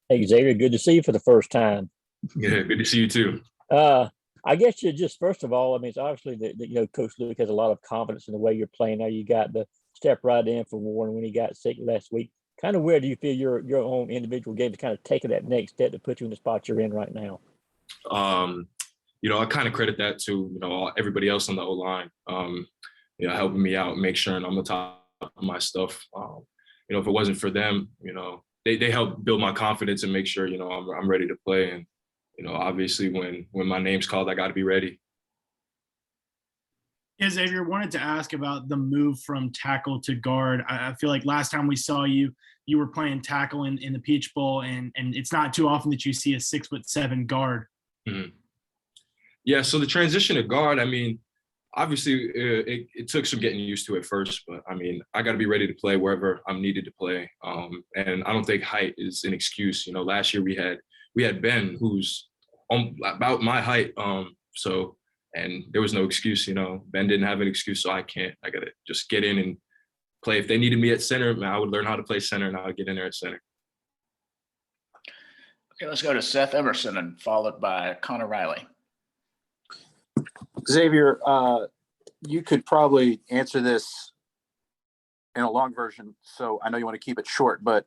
Hey, Xavier, good to see you for the first time. Yeah, good to see you too. Uh, I guess you just first of all, I mean, it's obviously that Coach Luke has a lot of confidence in the way you're playing. Now you got the step right in for Warren when he got sick last week. Kind of where do you feel your own individual game to kind of taking that next step to put you in the spot you're in right now? Um, I kind of credit that to everybody else on the O line. Helping me out, make sure I'm on the top of my stuff. If it wasn't for them, they help build my confidence and make sure I'm ready to play. And obviously when my name's called, I got to be ready. Yeah, Xavier, wanted to ask about the move from tackle to guard. I feel like last time we saw you, you were playing tackle in the Peach Bowl, and it's not too often that you see a 6'7" guard. Mm-hmm. Yeah, so the transition to guard, I mean, obviously it took some getting used to at first, but I mean, I got to be ready to play wherever I'm needed to play. And I don't think height is an excuse. Last year we had Ben, who's about my height. And there was no excuse. Ben didn't have an excuse, so I got to just get in and play. If they needed me at center, I would learn how to play center, and I would get in there at center. Okay, let's go to Seth Emerson and followed by Connor Riley. Xavier, you could probably answer this in a long version, so I know you want to keep it short, but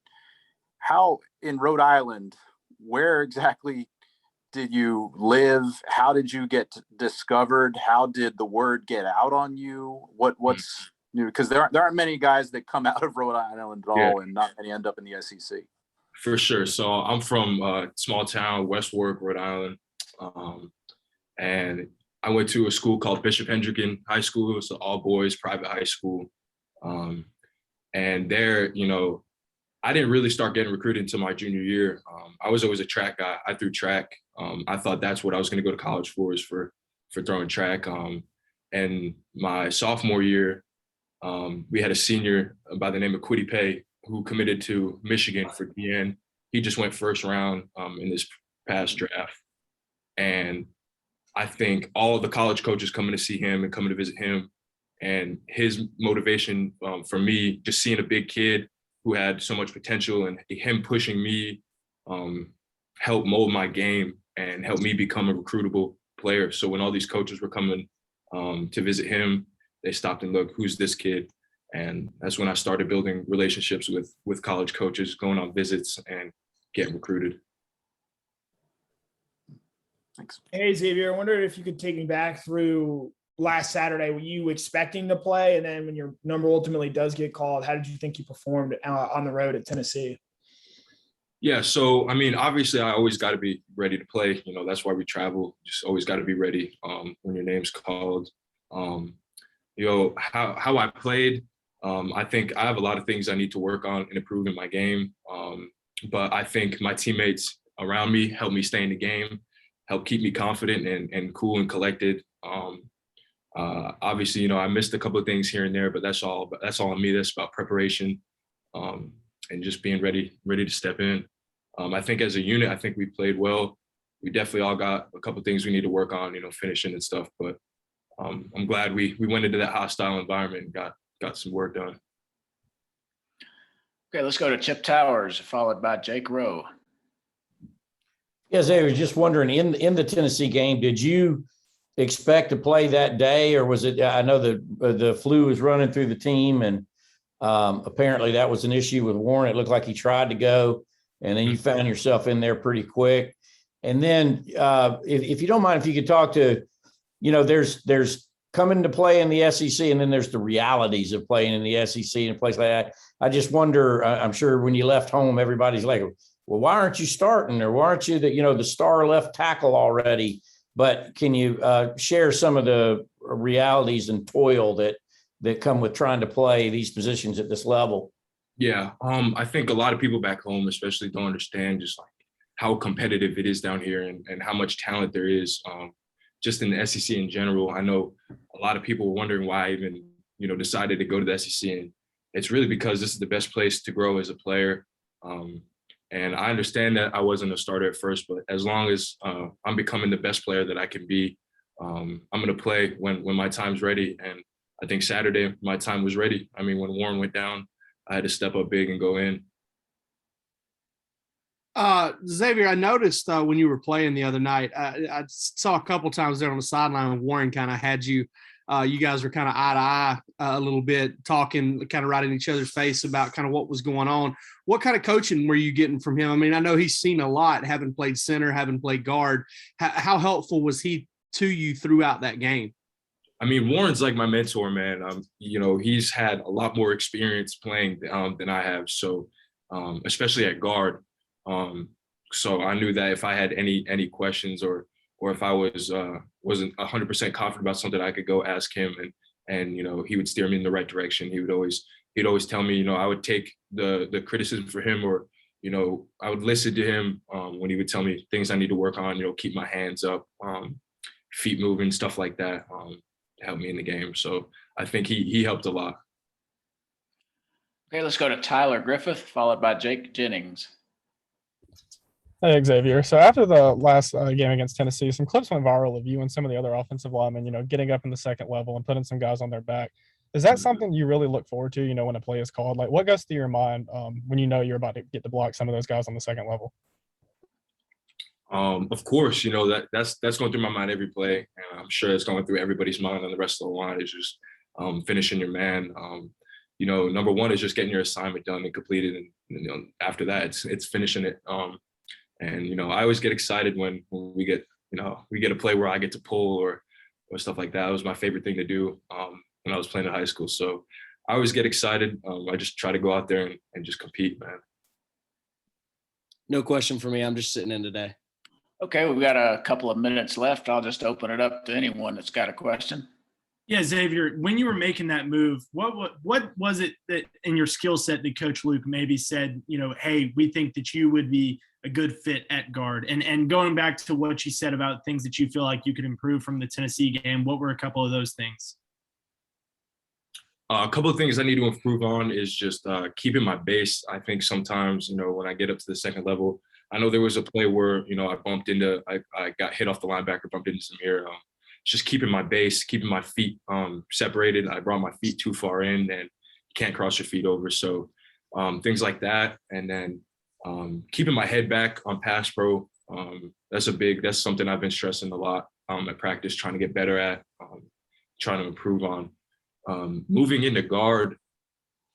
how in Rhode Island, where exactly did you live? How did you get discovered? How did the word get out on you? What's new? Because there aren't many guys that come out of Rhode Island at all, and not many end up in the SEC. For sure. So I'm from a small town, West Warwick, Rhode Island. And I went to a school called Bishop Hendricken High School. It was an all boys private high school. And there, I didn't really start getting recruited until my junior year. I was always a track guy. I threw track. I thought that's what I was going to go to college for, is for throwing track. And my sophomore year, we had a senior by the name of Quiddy Pay who committed to Michigan for DN. He just went first round in this past draft. And I think all of the college coaches coming to see him and coming to visit him, and his motivation for me, just seeing a big kid who had so much potential, and him pushing me helped mold my game and helped me become a recruitable player. So when all these coaches were coming to visit him, they stopped and looked, who's this kid? And that's when I started building relationships with college coaches, going on visits and getting recruited. Thanks. Hey, Xavier, I wondered if you could take me back through last Saturday. Were you expecting to play? And then when your number ultimately does get called, how did you think you performed on the road at Tennessee? Yeah, so, I mean, obviously I always got to be ready to play. That's why we travel. Just always got to be ready when your name's called. How I played, I think I have a lot of things I need to work on and improve in my game. But I think my teammates around me helped me stay in the game, help keep me confident and cool and collected. Obviously, I missed a couple of things here and there, but that's all on me. That's about preparation and just being ready to step in. I think as a unit, I think we played well. We definitely all got a couple of things we need to work on, finishing and stuff. But I'm glad we went into that hostile environment and got some work done. Okay, let's go to Chip Towers, followed by Jake Rowe. Yes, I was just wondering, in the Tennessee game, did you expect to play that day, or was it? I know the flu was running through the team, and apparently that was an issue with Warren. It looked like he tried to go, and then you found yourself in there pretty quick. And then, if you don't mind, if you could talk to, there's coming to play in the SEC, and then there's the realities of playing in the SEC and a place like that. I just wonder. I'm sure when you left home, everybody's like, well, why aren't you starting, or why aren't you the star left tackle already? But can you share some of the realities and toil that come with trying to play these positions at this level? Yeah, I think a lot of people back home especially don't understand just like how competitive it is down here and how much talent there is just in the SEC in general. I know a lot of people were wondering why I even, decided to go to the SEC. And it's really because this is the best place to grow as a player. And I understand that I wasn't a starter at first, but as long as I'm becoming the best player that I can be, I'm going to play when my time's ready. And I think Saturday, my time was ready. I mean, when Warren went down, I had to step up big and go in. Xavier, I noticed when you were playing the other night, I saw a couple times there on the sideline. Warren kind of had you. You guys were kind of eye to eye a little bit, talking, kind of right in each other's face about kind of what was going on. What kind of coaching were you getting from him? I mean, I know he's seen a lot, having played center, having played guard. How helpful was he to you throughout that game? I mean, Warren's like my mentor, man. You know, he's had a lot more experience playing than I have. So, especially at guard. So I knew that if I had any questions or if I wasn't 100% confident about something, I could go ask him, and you know, he would steer me in the right direction. He'd always tell me, you know, I would take the criticism for him, or you know, I would listen to him when he would tell me things I need to work on. You know, keep my hands up, feet moving, stuff like that. To help me in the game. So I think he helped a lot. Okay, let's go to Tyler Griffith, followed by Jake Jennings. Hey, Xavier. So after the last game against Tennessee, some clips went viral of you and some of the other offensive linemen, you know, getting up in the second level and putting some guys on their back. Is that something you really look forward to, you know, when a play is called? Like, what goes through your mind when you know you're about to get to block some of those guys on the second level? Of course, you know, that's going through my mind every play, and I'm sure it's going through everybody's mind on the rest of the line. Is just finishing your man. You know, number one is just getting your assignment done and completed, and you know, after that, it's finishing it. And you know, I always get excited when we get a play where I get to pull or stuff like that. It was my favorite thing to do when I was playing in high school. So I always get excited. I just try to go out there and just compete, man. No question for me. I'm just sitting in today. Okay, we've got a couple of minutes left. I'll just open it up to anyone that's got a question. Yeah, Xavier, when you were making that move, what was it that in your skill set that Coach Luke maybe said, you know, hey, we think that you would be a good fit at guard? And going back to what you said about things that you feel like you could improve from the Tennessee game, what were a couple of those things? A couple of things I need to improve on is just keeping my base. I think sometimes, you know, when I get up to the second level, I know there was a play where, you know, I got hit off the linebacker, bumped into Xavier. Just keeping my base, keeping my feet separated. I brought my feet too far in, and you can't cross your feet over. So things like that. And then keeping my head back on pass pro. That's something I've been stressing a lot at practice, trying to get better at, trying to improve on. Moving into guard,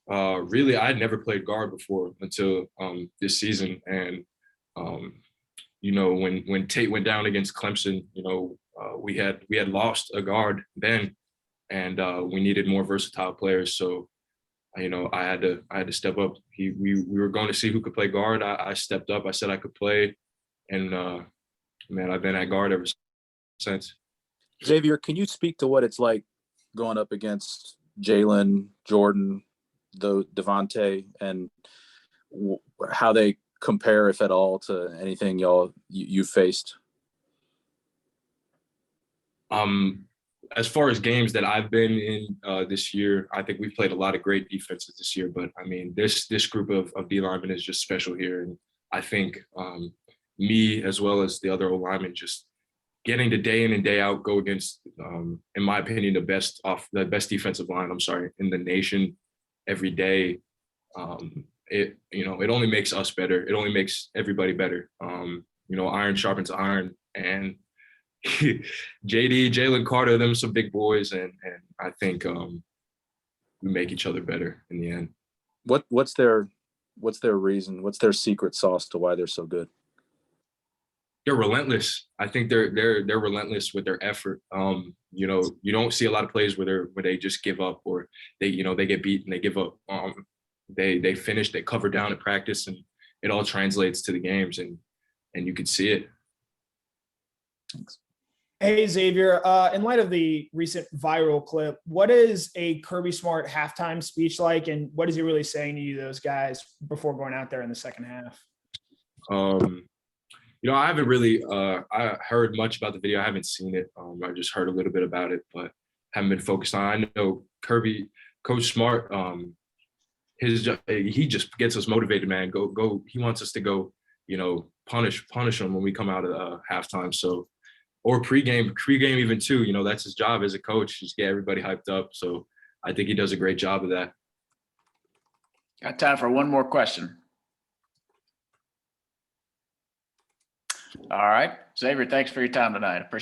really, I had never played guard before until this season. And you know, when Tate went down against Clemson, you know, we had lost a guard then, and we needed more versatile players. So, you know, I had to step up. We were going to see who could play guard. I stepped up. I said I could play, and man, I've been at guard ever since. Xavier, can you speak to what it's like going up against Jalen, Jordan, Devontae, and how they compare, if at all, to anything you faced? As far as games that I've been in this year, I think we've played a lot of great defenses this year. But I mean, this group of D linemen is just special here, and I think me as well as the other O linemen just getting to day in and day out go against, in my opinion, the best defensive line. In the nation every day. It only makes us better. It only makes everybody better. You know, iron sharpens iron, and JD, Jalen Carter, them some big boys, and I think we make each other better in the end. What's their reason? What's their secret sauce to why they're so good? They're relentless. I think they're relentless with their effort. You know, you don't see a lot of plays where they just give up, or they get beat and they give up. They finish, they cover down at practice, and it all translates to the games, and you can see it. Thanks. Hey, Xavier, in light of the recent viral clip, what is a Kirby Smart halftime speech like, and what is he really saying to you, those guys, before going out there in the second half? You know, I haven't really I heard much about the video. I haven't seen it. I just heard a little bit about it, but haven't been focused on. I know Kirby, Coach Smart, he just gets us motivated, man. Go. He wants us to go, you know, punish them when we come out of halftime. So, or pregame even too. You know, that's his job as a coach, just get everybody hyped up. So I think he does a great job of that. Got time for one more question. All right. Xavier, thanks for your time tonight. Appreciate